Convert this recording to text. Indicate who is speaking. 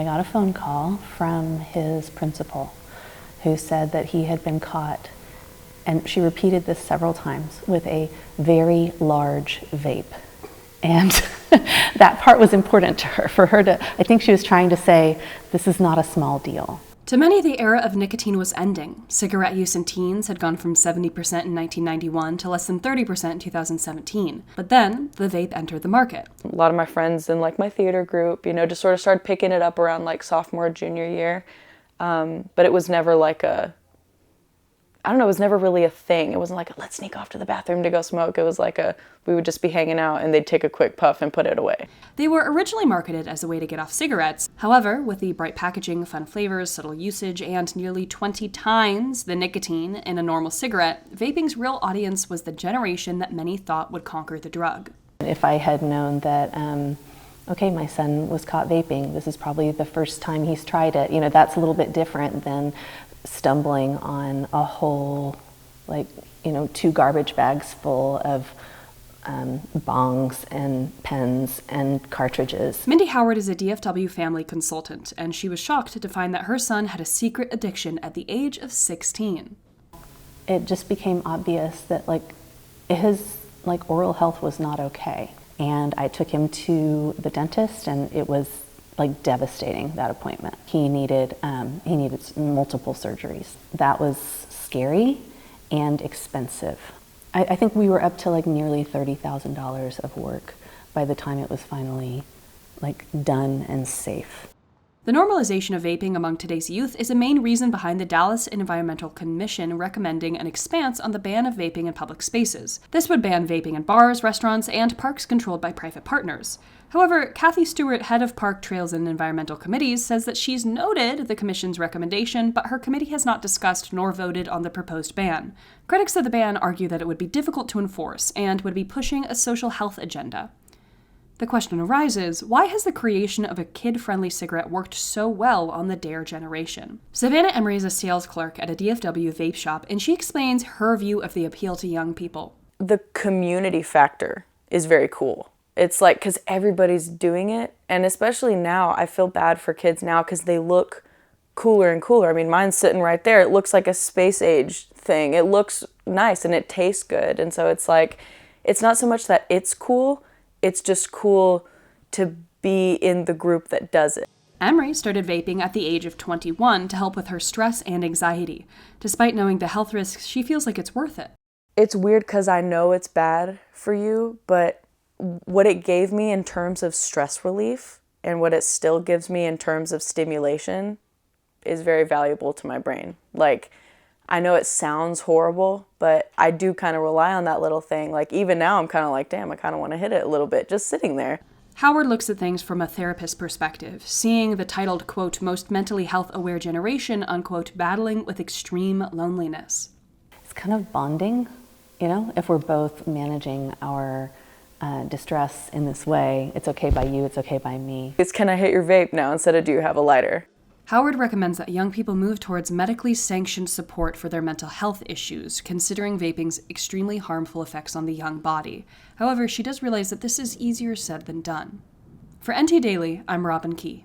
Speaker 1: I got a phone call from his principal who said that he had been caught, and she repeated this several times, with a very large vape. And that part was important to her, for her to, I think she was trying to say, this is not a small deal.
Speaker 2: To many, the era of nicotine was ending. Cigarette use in teens had gone from 70% in 1991 to less than 30% in 2017. But then, the vape entered the market.
Speaker 3: A lot of my friends in like my theater group, just sort of started picking it up around like sophomore, junior year. But it was never like it was never really a thing. It wasn't like, let's sneak off to the bathroom to go smoke. It was like we would just be hanging out and they'd take a quick puff and put it away.
Speaker 2: They were originally marketed as a way to get off cigarettes. However, with the bright packaging, fun flavors, subtle usage, and nearly 20 times the nicotine in a normal cigarette, vaping's real audience was the generation that many thought would conquer the drug.
Speaker 1: If I had known that, okay, my son was caught vaping, this is probably the first time he's tried it, that's a little bit different than stumbling on a whole, 2 garbage bags full of bongs and pens and cartridges.
Speaker 2: Mindy Howard is a DFW family consultant, and she was shocked to find that her son had a secret addiction at the age of 16.
Speaker 1: It just became obvious that his oral health was not okay. And I took him to the dentist, and it was devastating, that appointment. He needed multiple surgeries. That was scary and expensive. I think we were up to nearly $30,000 of work by the time it was finally done and safe.
Speaker 2: The normalization of vaping among today's youth is a main reason behind the Dallas Environmental Commission recommending an expanse on the ban of vaping in public spaces. This would ban vaping in bars, restaurants, and parks controlled by private partners. However, Kathy Stewart, head of Park, Trails, and Environmental Committees, says that she's noted the Commission's recommendation, but her committee has not discussed nor voted on the proposed ban. Critics of the ban argue that it would be difficult to enforce and would be pushing a social health agenda. The question arises, why has the creation of a kid-friendly cigarette worked so well on the DARE generation? Savannah Emery is a sales clerk at a DFW vape shop, and she explains her view of the appeal to young people.
Speaker 3: The community factor is very cool. It's because everybody's doing it, and especially now, I feel bad for kids now because they look cooler and cooler. I mean, mine's sitting right there. It looks like a space age thing. It looks nice and it tastes good, and so it's it's not so much that it's cool, it's just cool to be in the group that does it.
Speaker 2: Emery started vaping at the age of 21 to help with her stress and anxiety. Despite knowing the health risks, she feels like it's worth it.
Speaker 3: It's weird because I know it's bad for you, but what it gave me in terms of stress relief and what it still gives me in terms of stimulation is very valuable to my brain. I know it sounds horrible, but I do kind of rely on that little thing. Even now I'm kind of damn, I kind of want to hit it a little bit just sitting there.
Speaker 2: Howard looks at things from a therapist perspective, seeing the titled, quote, most mentally health-aware generation, unquote, battling with extreme loneliness.
Speaker 1: It's kind of bonding, if we're both managing our distress in this way. It's okay by you, it's okay by me.
Speaker 3: It's can I hit your vape now instead of do you have a lighter?
Speaker 2: Howard recommends that young people move towards medically sanctioned support for their mental health issues, considering vaping's extremely harmful effects on the young body. However, she does realize that this is easier said than done. For NT Daily, I'm Robin Key.